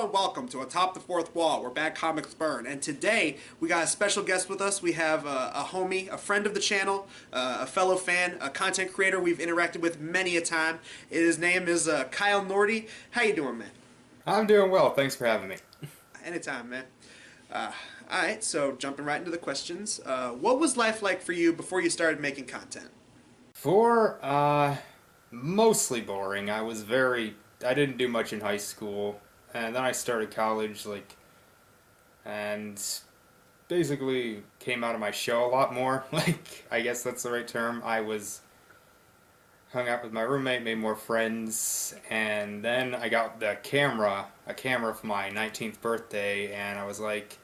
Hello and welcome to Atop the Fourth Wall, where bad comics burn. And today, we got a special guest with us. We have a homie, a friend of the channel, a fellow fan, a content creator we've interacted with many a time. His name is Kyle Norty. How you doing, man? I'm doing well. Thanks for having me. Anytime, man. Alright, so jumping right into the questions. What was life like for you before you started making content? Mostly boring. I didn't do much in high school, and then I started college, and basically came out of my shell a lot more. I guess that's the right term. Hung out with my roommate, made more friends, and then I got a camera for my 19th birthday, and I was like,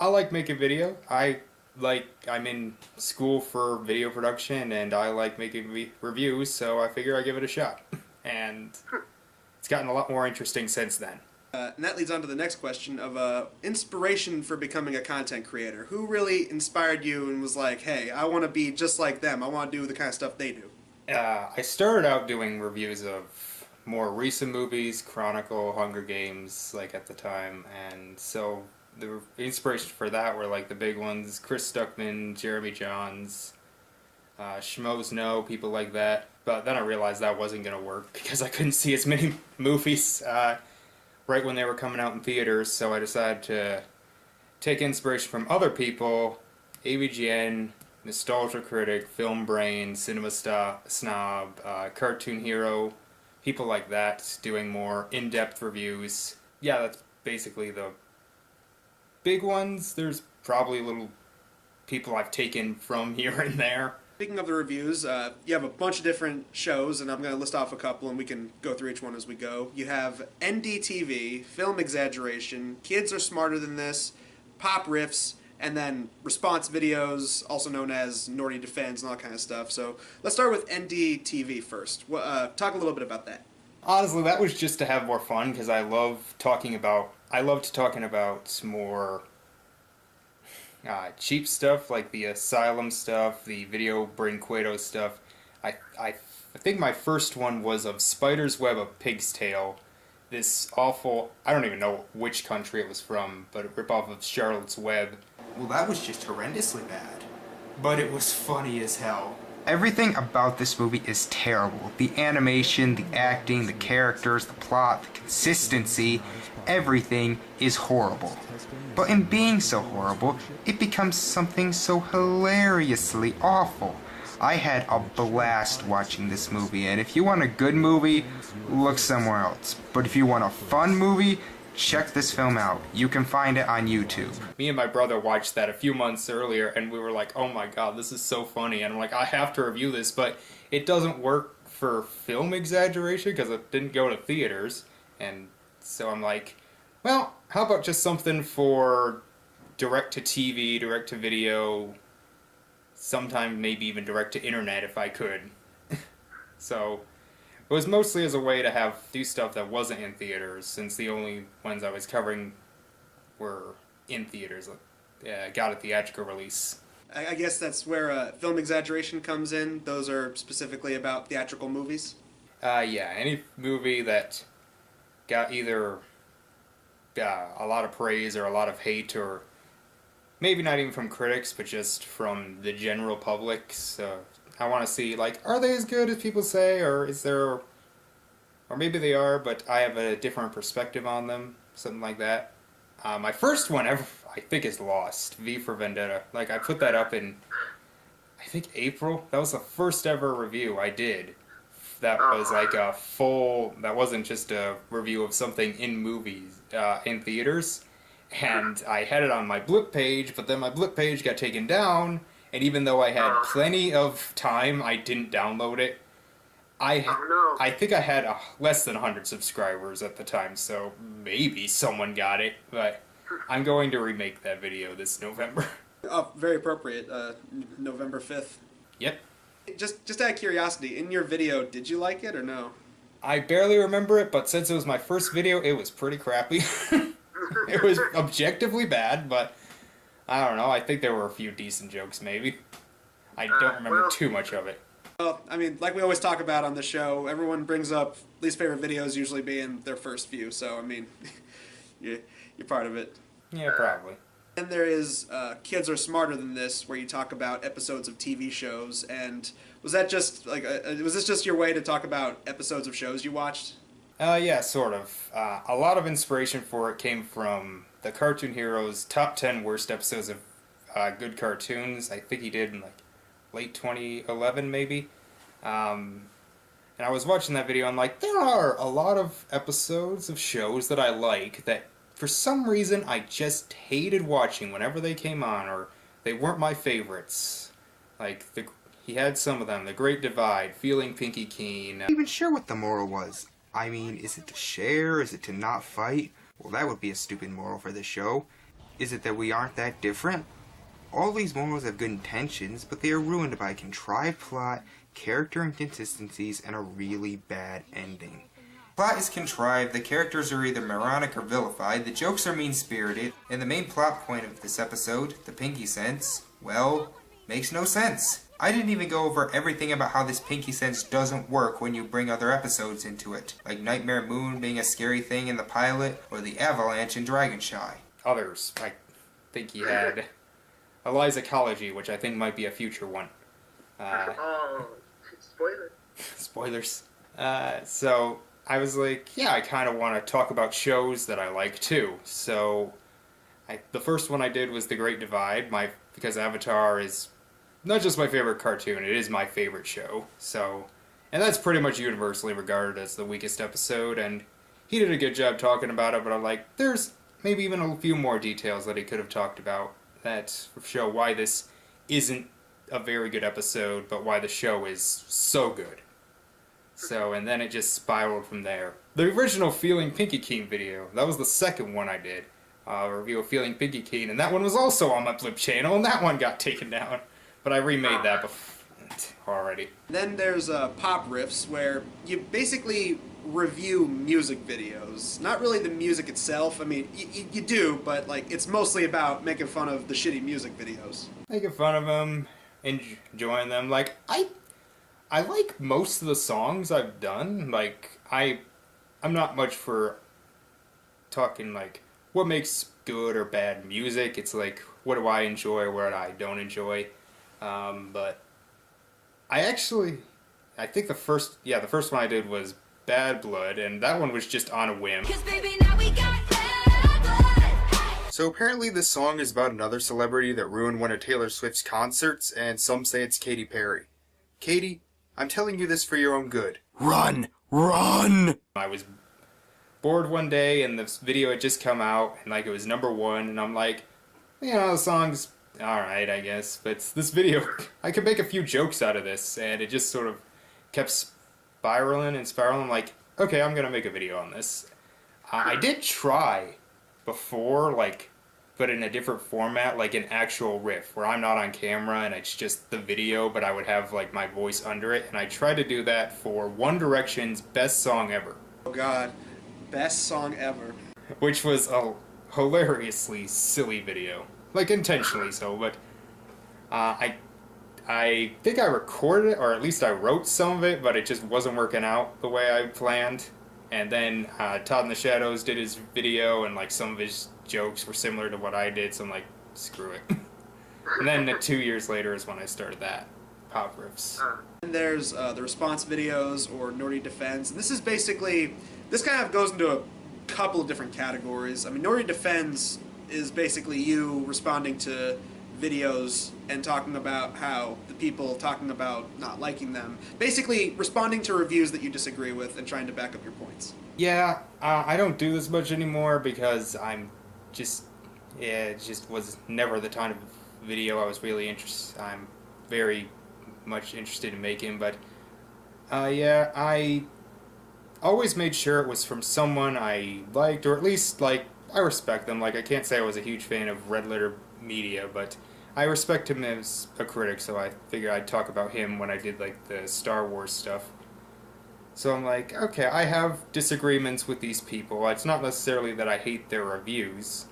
I like making video. I'm in school for video production, and I like making reviews, so I figure I'd give it a shot. And it's gotten a lot more interesting since then. And that leads on to the next question of inspiration for becoming a content creator. Who really inspired you and was like, hey, I want to be just like them. I want to do the kind of stuff they do. I started out doing reviews of more recent movies, Chronicle, Hunger Games, at the time, and so the inspiration for that were the big ones: Chris Stuckman, Jeremy Johns, Schmoes Know, people like that. But then I realized that wasn't going to work because I couldn't see as many movies right when they were coming out in theaters, so I decided to take inspiration from other people: AVGN, Nostalgia Critic, Film Brain, Cinema Snob, Cartoon Hero, people like that, doing more in-depth reviews. Yeah, that's basically the big ones. There's probably little people I've taken from here and there. Speaking of the reviews, you have a bunch of different shows, and I'm going to list off a couple, and we can go through each one as we go. You have NDTV, Film Exaggeration, Kids Are Smarter Than This, Pop Riffs, and then response videos, also known as Norty Defends and all that kind of stuff. So let's start with NDTV first. Talk a little bit about that. Honestly, that was just to have more fun, because I loved talking about more cheap stuff, like the Asylum stuff, the Video Brain Cueto stuff. I think my first one was of Spider's Web of Pig's Tail. This awful, I don't even know which country it was from, but a ripoff of Charlotte's Web. Well, that was just horrendously bad. But it was funny as hell. Everything about this movie is terrible. The animation, the acting, the characters, the plot, the consistency, everything is horrible. But in being so horrible, it becomes something so hilariously awful. I had a blast watching this movie, and if you want a good movie, look somewhere else. But if you want a fun movie, check this film out. You can find it on YouTube. Me and my brother watched that a few months earlier, and we were like, oh my god, this is so funny. And I'm like, I have to review this, but it doesn't work for Film Exaggeration because it didn't go to theaters. And so I'm like, well, how about just something for direct-to-TV, direct-to-video, sometime maybe even direct-to-internet if I could. So it was mostly as a way to do stuff that wasn't in theaters, since the only ones I was covering were in theaters. Got a theatrical release. I guess that's where Film Exaggeration comes in. Those are specifically about theatrical movies? Yeah, any movie that got either a lot of praise or a lot of hate, or maybe not even from critics, but just from the general public. So I want to see, are they as good as people say, or maybe they are, but I have a different perspective on them, something like that. My first one ever, I think, is Lost, V for Vendetta. I put that up in, I think, April. That was the first ever review I did. That was a full, that wasn't just a review of something in movies, in theaters. And I had it on my Blip page, but then my Blip page got taken down, and even though I had plenty of time, I didn't download it. I think I had less than 100 subscribers at the time, so maybe someone got it, but I'm going to remake that video this November. Oh, very appropriate. November 5th. Yep. Just out of curiosity, in your video, did you like it or no? I barely remember it, but since it was my first video, it was pretty crappy. It was objectively bad, but I don't know, I think there were a few decent jokes, maybe. I don't remember too much of it. Well, I mean, like we always talk about on the show, everyone brings up least favorite videos usually being their first few, so, I mean, You're part of it. Yeah, probably. And there is Kids Are Smarter Than This, where you talk about episodes of TV shows. And was that just like was this just your way to talk about episodes of shows you watched? Yeah, sort of. A lot of inspiration for it came from the Cartoon Heroes top 10 worst episodes of good cartoons. I think he did in like late 2011 maybe. And I was watching that video, and like, there are a lot of episodes of shows that I like that for some reason I just hated watching whenever they came on, or they weren't my favorites. Like, he had some of them, The Great Divide, Feeling Pinky Keen. Not even sure what the moral was. I mean, is it to share? Is it to not fight? Well, that would be a stupid moral for the show. Is it that we aren't that different? All these morals have good intentions, but they are ruined by a contrived plot, character inconsistencies, and a really bad ending. Plot is contrived, the characters are either moronic or vilified, the jokes are mean-spirited, and the main plot point of this episode, the pinky sense, well, makes no sense. I didn't even go over everything about how this pinky sense doesn't work when you bring other episodes into it, like Nightmare Moon being a scary thing in the pilot, or the avalanche in Dragon Shy. Others, I think he had Eliza Ecology, which I think might be a future one. Spoiler. Spoilers. So I was like, yeah, I kind of want to talk about shows that I like too. So the first one I did was The Great Divide, because Avatar is not just my favorite cartoon, it is my favorite show. So, and that's pretty much universally regarded as the weakest episode, and he did a good job talking about it, but I'm like, there's maybe even a few more details that he could have talked about that show why this isn't a very good episode, but why the show is so good. So, and then it just spiraled from there. The original Feeling Pinky Keen video, that was the second one I did. A review of Feeling Pinky Keen, and that one was also on my Blip channel, and that one got taken down. But I remade that already. Then there's Pop Riffs, where you basically review music videos. Not really the music itself. I mean, you do, but like it's mostly about making fun of the shitty music videos. Making fun of them, enjoying them. Like, I like most of the songs I've done. Like, I'm not much for talking, like, what makes good or bad music. It's like, what do I enjoy, what I don't enjoy. But I think the first one I did was Bad Blood, and that one was just on a whim. 'Cause baby, now we got bad blood. So apparently this song is about another celebrity that ruined one of Taylor Swift's concerts, and some say it's Katy Perry. Katy, I'm telling you this for your own good. Run! Run! I was bored one day, and this video had just come out, and like it was #1, and I'm like, you know, the song's alright, I guess, but this video, I could make a few jokes out of this, and it just sort of kept spiraling and spiraling. I'm like, okay, I'm gonna make a video on this. I did try before, like, but in a different format, like an actual riff, where I'm not on camera and it's just the video, but I would have, like, my voice under it, and I tried to do that for One Direction's Best Song Ever. Oh god, best song ever. Which was a hilariously silly video. Like, intentionally so, but I think I recorded it, or at least I wrote some of it, but it just wasn't working out the way I planned. And then Todd in the Shadows did his video, and like some of his jokes were similar to what I did, so I'm like, screw it. And then 2 years later is when I started that, Pop Riffs. And there's the response videos, or Norty Defends. And this is basically, this kind of goes into a couple of different categories. I mean, Norty Defends is basically you responding to videos and talking about how the people talking about not liking them. Basically, responding to reviews that you disagree with and trying to back up your points. Yeah, I don't do this much anymore because it just was never the kind of video I was really I'm very much interested in making, but yeah, I always made sure it was from someone I liked, or at least, like, I respect them. Like, I can't say I was a huge fan of Red Letter Media, but I respect him as a critic, so I figured I'd talk about him when I did, like, the Star Wars stuff. So I'm like, okay, I have disagreements with these people. It's not necessarily that I hate their reviews.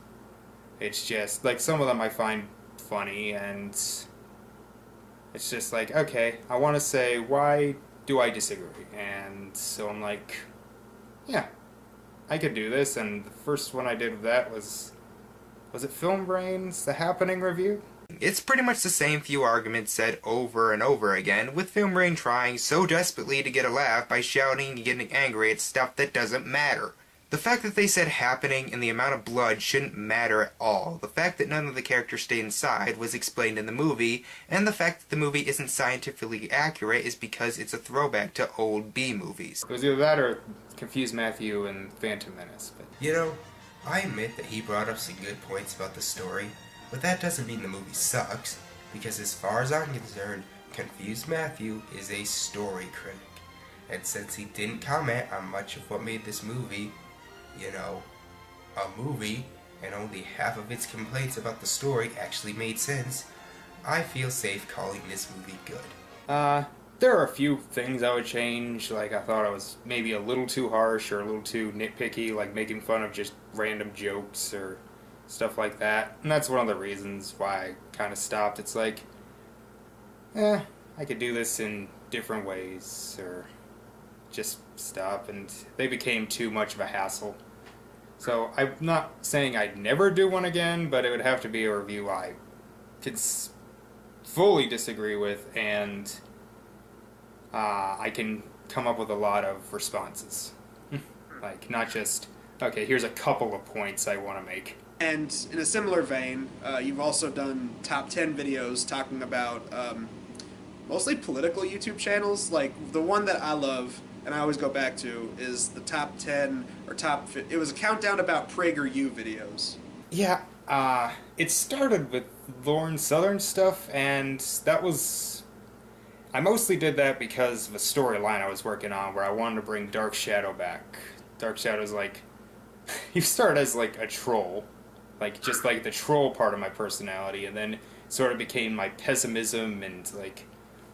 It's just, like, some of them I find funny, and it's just like, okay, I want to say, why do I disagree? And so I'm like, yeah, I could do this, and the first one I did with that was it Film Brain's The Happening review? It's pretty much the same few arguments said over and over again, with Film Brain trying so desperately to get a laugh by shouting and getting angry at stuff that doesn't matter. The fact that they said happening and the amount of blood shouldn't matter at all, the fact that none of the characters stay inside was explained in the movie, and the fact that the movie isn't scientifically accurate is because it's a throwback to old B-movies. It was either that or Confused Matthew and Phantom Menace. But You know, I admit that he brought up some good points about the story, but that doesn't mean the movie sucks, because as far as I'm concerned, Confused Matthew is a story critic. And since he didn't comment on much of what made this movie, you know, a movie, and only half of its complaints about the story actually made sense, I feel safe calling this movie good. There are a few things I would change. Like, I thought I was maybe a little too harsh or a little too nitpicky, like making fun of just random jokes or stuff like that. And that's one of the reasons why I kind of stopped. It's like, I could do this in different ways, or just stop, and they became too much of a hassle. So I'm not saying I'd never do one again, but it would have to be a review I could fully disagree with, and I can come up with a lot of responses. Like, not just, okay, here's a couple of points I want to make. And in a similar vein, you've also done top 10 videos talking about mostly political YouTube channels. Like, the one that I love and I always go back to is the top 10 or top 50. It was a countdown about PragerU videos. Yeah, it started with Lauren Southern stuff, and that was... I mostly did that because of a storyline I was working on where I wanted to bring Dark Shadow back. Dark Shadow's like... he started as like a troll. Like, just like the troll part of my personality, and then sort of became my pessimism and like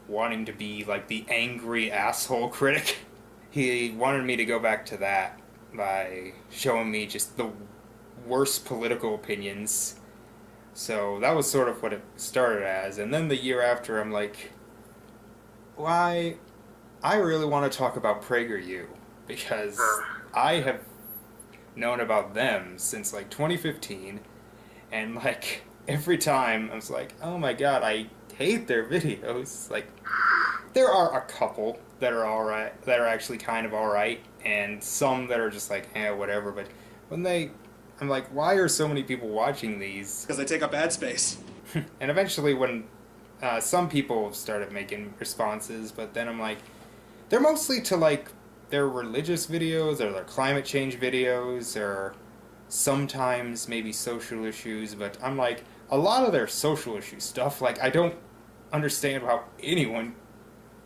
wanting to be like the angry asshole critic. He wanted me to go back to that by showing me just the worst political opinions. So that was sort of what it started as. And then the year after, I'm like, why? I really want to talk about PragerU, because I have known about them since like 2015, and like every time I was like, oh my god, I hate their videos. Like, there are a couple that are alright, that are actually kind of alright, and some that are just like, whatever, but when I'm like, why are so many people watching these? Because they take up ad space. And eventually when some people started making responses, but then I'm like, they're mostly to like their religious videos or their climate change videos or sometimes maybe social issues, but I'm like, a lot of their social issue stuff, like, I don't understand how anyone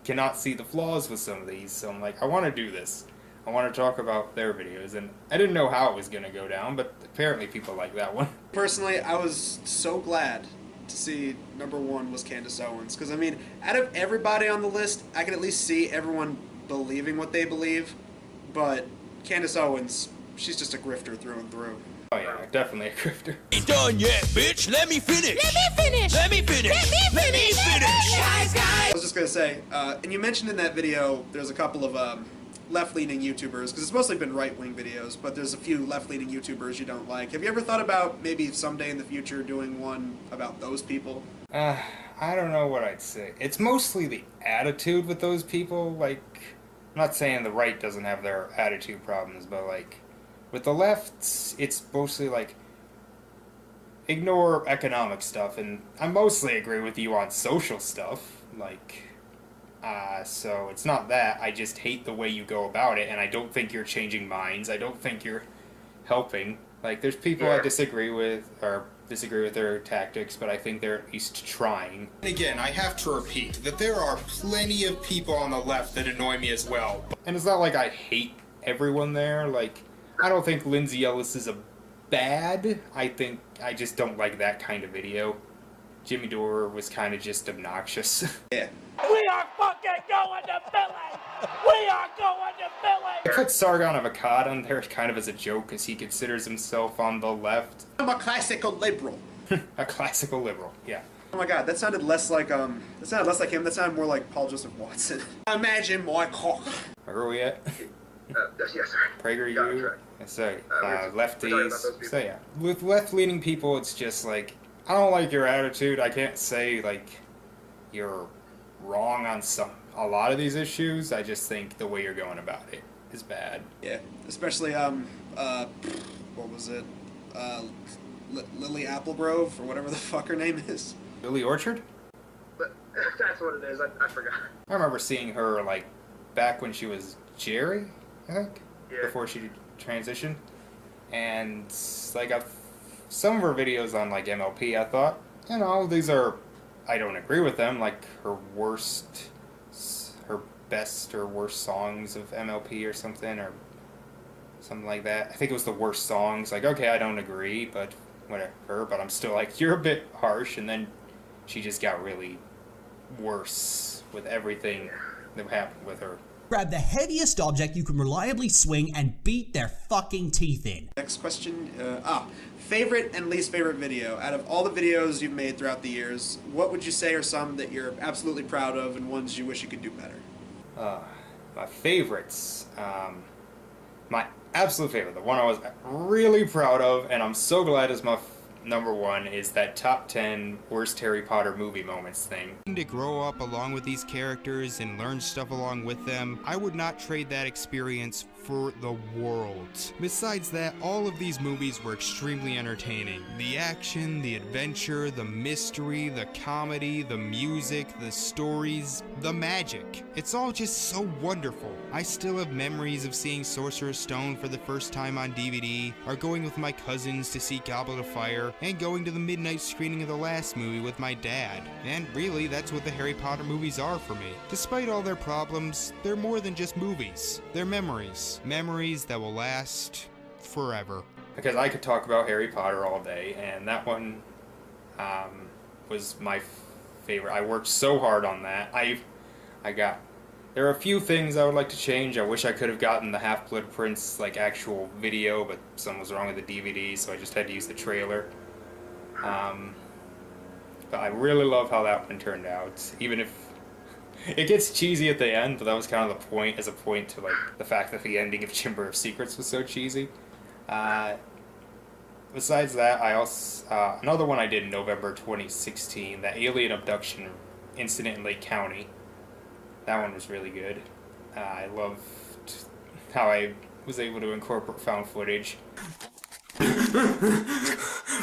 cannot see the flaws with some of these, so I'm like, I want to do this. I want to talk about their videos, and I didn't know how it was going to go down, but apparently people like that one. Personally, I was so glad to see number one was Candace Owens, because I mean, out of everybody on the list, I can at least see everyone believing what they believe, but Candace Owens, she's just a grifter through and through. Oh yeah, definitely a grifter. Ain't done yet, bitch. Let me finish. Let me finish. Let me finish. Let me finish. Guys. I was just going to say, and you mentioned in that video, there's a couple of left-leaning YouTubers, because it's mostly been right-wing videos, but there's a few left-leaning YouTubers you don't like. Have you ever thought about maybe someday in the future doing one about those people? I don't know what I'd say. It's mostly the attitude with those people. Like, I'm not saying the right doesn't have their attitude problems, but like, with the left, it's mostly like, ignore economic stuff, and I mostly agree with you on social stuff, like, so it's not that, I just hate the way you go about it, and I don't think you're changing minds, I don't think you're helping. Like, there's people I disagree with their tactics, but I think they're at least trying. And again, I have to repeat that there are plenty of people on the left that annoy me as well. And it's not like I hate everyone there, like, I don't think Lindsay Ellis is a bad, I just don't like that kind of video. Jimmy Dore was kind of just obnoxious. Yeah. We are fucking going to Philly. We are going to Philly. I put Sargon of Akkad on there kind of as a joke, because he considers himself on the left. I'm a classical liberal. A classical liberal, yeah. Oh my god, that sounded less like him. That sounded more like Paul Joseph Watson. Imagine my cock. Where are we at? Yes, sir. PragerU. So, We're talking about lefties. those people. So yeah, with left-leaning people, it's just like I don't like your attitude. I can't say like you're wrong on a lot of these issues. I just think the way you're going about it is bad. Yeah, especially what was it? Lily Applegrove or whatever the fuck her name is. Lily Orchard? But that's what it is. I forgot. I remember seeing her like back when she was Jerry, I think, Yeah. before she transitioned, and like some of her videos on like MLP, I thought, you know, these are, I don't agree with them, like her best or worst songs of MLP or something like that. I think it was the worst songs. Like, okay, I don't agree, but whatever. But I'm still like, you're a bit harsh. And then she just got really worse with everything that happened with her. Grab the heaviest object you can reliably swing and beat their fucking teeth in. Next question. Favorite and least favorite video. Out of all the videos you've made throughout the years, what would you say are some that you're absolutely proud of and ones you wish you could do better? My favorites. My absolute favorite, the one I was really proud of, and I'm so glad is my number one, is that top 10 worst Harry Potter movie moments thing. To grow up along with these characters and learn stuff along with them, I would not trade that experience for the world. Besides that, all of these movies were extremely entertaining. The action, the adventure, the mystery, the comedy, the music, the stories, the magic. It's all just so wonderful. I still have memories of seeing Sorcerer's Stone for the first time on DVD, or going with my cousins to see Goblet of Fire, and going to the midnight screening of the last movie with my dad. And really, that's what the Harry Potter movies are for me. Despite all their problems, they're more than just movies. They're memories. Memories that will last forever. Because I could talk about Harry Potter all day, and that one was my favorite. I worked so hard on that. There are a few things I would like to change. I wish I could have gotten the Half-Blood Prince like actual video, but something was wrong with the DVD, so I just had to use the trailer. But I really love how that one turned out, even if it gets cheesy at the end, but that was kind of the point, as a point to like the fact that the ending of Chamber of Secrets was so cheesy. Besides that, I also another one I did in November 2016, that alien abduction incident in Lake County. That one was really good. I loved how I was able to incorporate found footage.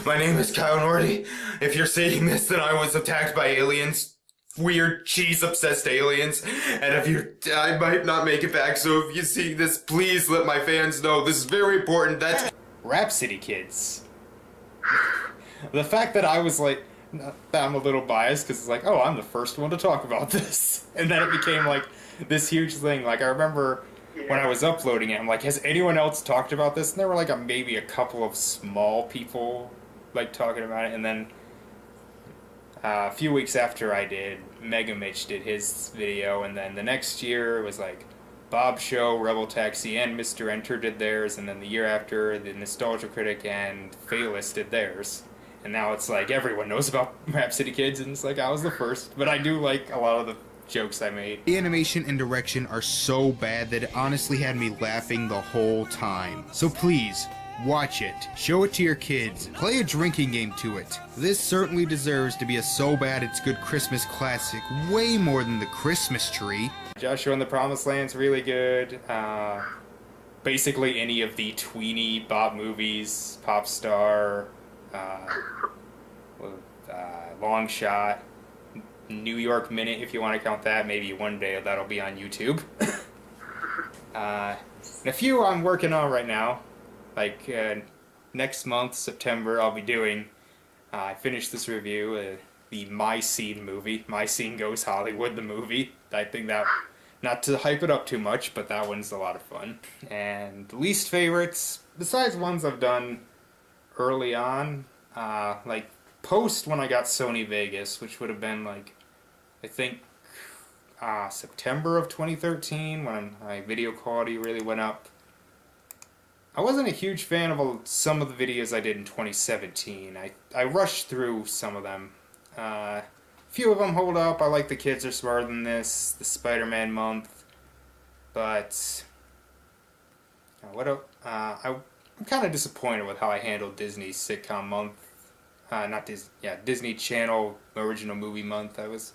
My name is Kyle Norty. If you're seeing this, then I was attacked by aliens. Weird cheese-obsessed aliens. And I might not make it back, so if you see this, please let my fans know. This is very important. That's Rhapsody Kids. The fact that I was like, I'm a little biased, because it's like, oh, I'm the first one to talk about this. And then it became like this huge thing. Like, I remember when I was uploading it, I'm like, has anyone else talked about this? And there were like maybe a couple of small people like talking about it. And then a few weeks after I did, Mega Mitch did his video. And then the next year it was like Bob Show, Rebel Taxi, and Mr. Enter did theirs. And then the year after, the Nostalgia Critic and Phaelus did theirs. And now it's like everyone knows about Rhapsody Kids, and it's like I was the first. But I do like a lot of the jokes I made. The animation and direction are so bad that it honestly had me laughing the whole time. So please, watch it. Show it to your kids. Play a drinking game to it. This certainly deserves to be a so bad it's good Christmas classic, way more than the Christmas tree. Joshua and the Promised Land's really good. Basically any of the tweeny Bob movies, Pop Star, Long Shot, New York Minute, if you want to count that. Maybe one day that'll be on YouTube. And a few I'm working on right now. Like next month, September, I'll be doing, I finished this review, the My Scene movie. My Scene Goes Hollywood, the movie. I think that, not to hype it up too much, but that one's a lot of fun. And least favorites, besides ones I've done early on, like post when I got Sony Vegas, which would have been like, I think September of 2013, when my video quality really went up. I wasn't a huge fan of some of the videos I did in 2017. I rushed through some of them. A few of them hold up. I like The Kids Are Smarter Than This, the Spider-Man month, but what else? I'm kind of disappointed with how I handled Disney's sitcom month. Not Disney, yeah, Disney Channel original movie month. I was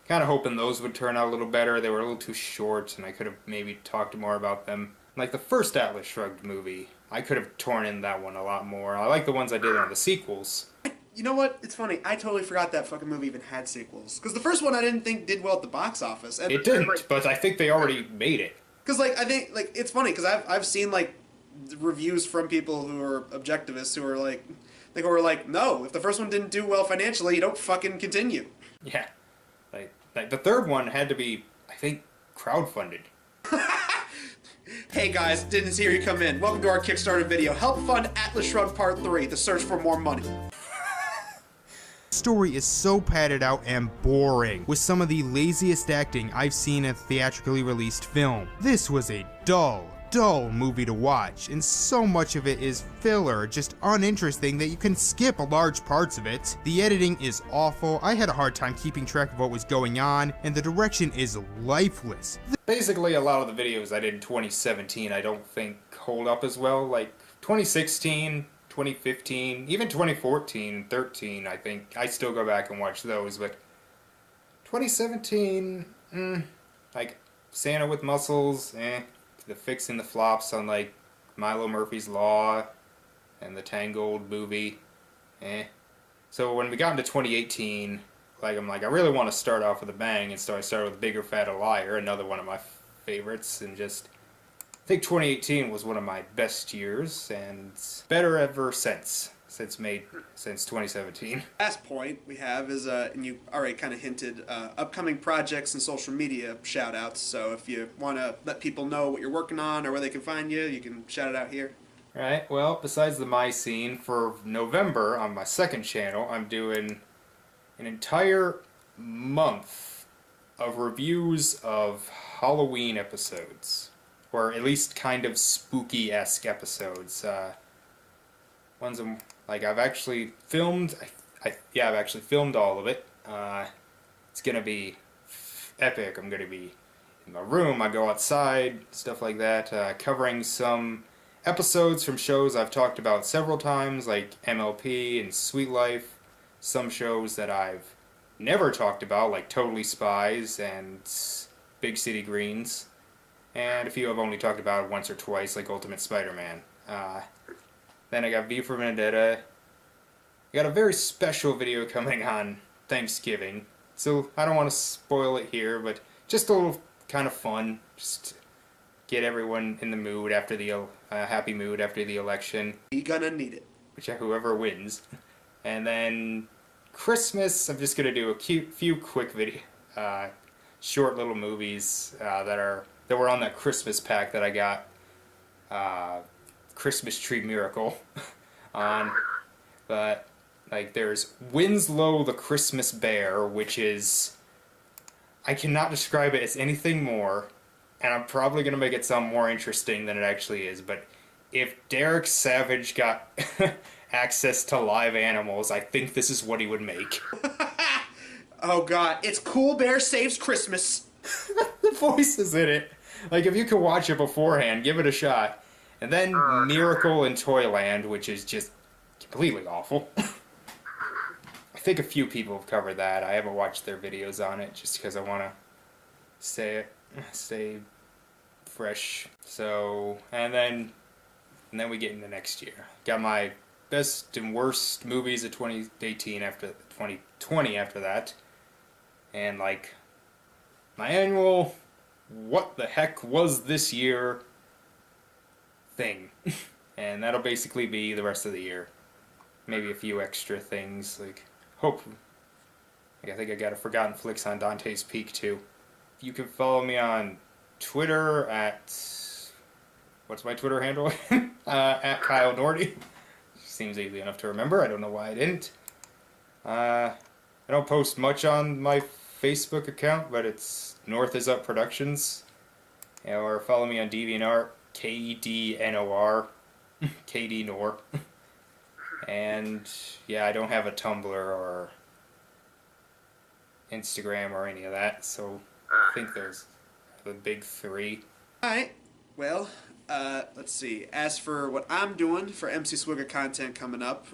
kind of hoping those would turn out a little better. They were a little too short, and I could have maybe talked more about them. Like the first Atlas Shrugged movie, I could have torn in that one a lot more. I like the ones I did on the sequels. You know what? It's funny. I totally forgot that fucking movie even had sequels. Because the first one I didn't think did well at the box office. And, It didn't, but I think they already made it. Because, like, I think, like, it's funny because I've seen, like, reviews from people who are objectivists who are like, no, if the first one didn't do well financially, you don't fucking continue. Yeah. Like the third one had to be, I think, crowdfunded. Hey guys, didn't see you come in. Welcome to our Kickstarter video. Help fund Atlas Shrugged Part 3, the search for more money. Story is so padded out and boring, with some of the laziest acting I've seen in a theatrically released film. This was a dull movie to watch, and so much of it is filler, just uninteresting that you can skip large parts of it. The editing is awful, I had a hard time keeping track of what was going on, and the direction is lifeless. Basically, a lot of the videos I did in 2017 I don't think hold up as well. Like 2016, 2015, even 2014, 13, I think. I still go back and watch those, but 2017, like Santa with Muscles, the fixing the flops on like Milo Murphy's Law and the Tangled movie, So when we got into 2018, I really want to start off with a bang, and so I started with Bigger Fat a Liar, another one of my favorites, and just I think 2018 was one of my best years, and better ever since 2017. Last point we have is, and you already kind of hinted, upcoming projects and social media shout-outs. So if you want to let people know what you're working on or where they can find you, you can shout it out here. Alright, well, besides the My Scene, for November on my second channel, I'm doing an entire month of reviews of Halloween episodes, or at least kind of spooky-esque episodes. Ones I've actually filmed. I've actually filmed all of it. It's gonna be epic. I'm gonna be in my room. I go outside, stuff like that. Covering some episodes from shows I've talked about several times, like MLP and Sweet Life. Some shows that I've never talked about, like Totally Spies and Big City Greens, and a few I've only talked about once or twice, like Ultimate Spider-Man. Then I got V for Vendetta. I got a very special video coming on Thanksgiving, so I don't want to spoil it here, but just a little kind of fun, just get everyone in the mood after the happy mood after the election. You gonna need it. Whoever wins. And then Christmas, I'm just gonna do a few quick short little movies that were on that Christmas pack that I got. Christmas Tree Miracle on, but like there's Winslow the Christmas Bear, which is, I cannot describe it as anything more, and I'm probably gonna make it sound more interesting than it actually is, but if Derek Savage got access to live animals, I think this is what he would make. Oh god, it's Cool Bear Saves Christmas. The voices in it, like if you could watch it beforehand, give it a shot. And then Miracle in Toyland, which is just completely awful. I think a few people have covered that. I haven't watched their videos on it just because I want to stay fresh. So, and then we get into next year. Got my best and worst movies of 2018 after 2020 after that. And like my annual what the heck was this year thing. And that'll basically be the rest of the year. Maybe a few extra things, I think I got a Forgotten Flicks on Dante's Peak too. You can follow me on Twitter at, what's my Twitter handle? At Kyle Norty. Seems easy enough to remember, I don't know why I didn't. I don't post much on my Facebook account, but it's North Is Up Productions. Or follow me on DeviantArt, KDNOR, KDNOR. And yeah, I don't have a Tumblr or Instagram or any of that, so I think there's the big three. Alright, well, Let's see. As for what I'm doing for MC Swigga content coming up,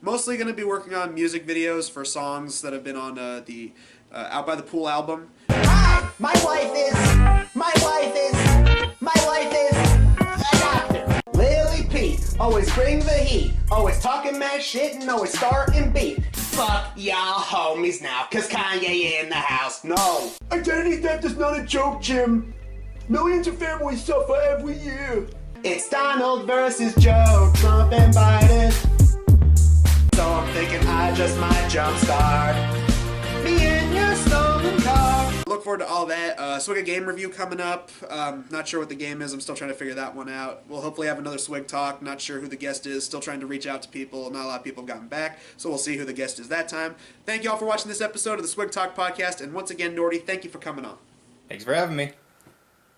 mostly going to be working on music videos for songs that have been on the Out by the Pool album. Hi, my wife is a doctor. Lily Pete, always bring the heat, always talking mad shit and always starting beat. Fuck y'all homies now, cause Kanye in the house. No. Identity theft is not a joke, Jim. Millions of families suffer every year. It's Donald versus Joe, Trump and Biden. So I'm thinking I just might jumpstart me in your stolen car. Look forward to all that. Swigga game review coming up. Not sure what the game is. I'm still trying to figure that one out. We'll hopefully have another SwigTalk. Not sure who the guest is. Still trying to reach out to people. Not a lot of people have gotten back, so we'll see who the guest is that time. Thank you all for watching this episode of the SwigTalk podcast. And once again, Norty, thank you for coming on. Thanks for having me.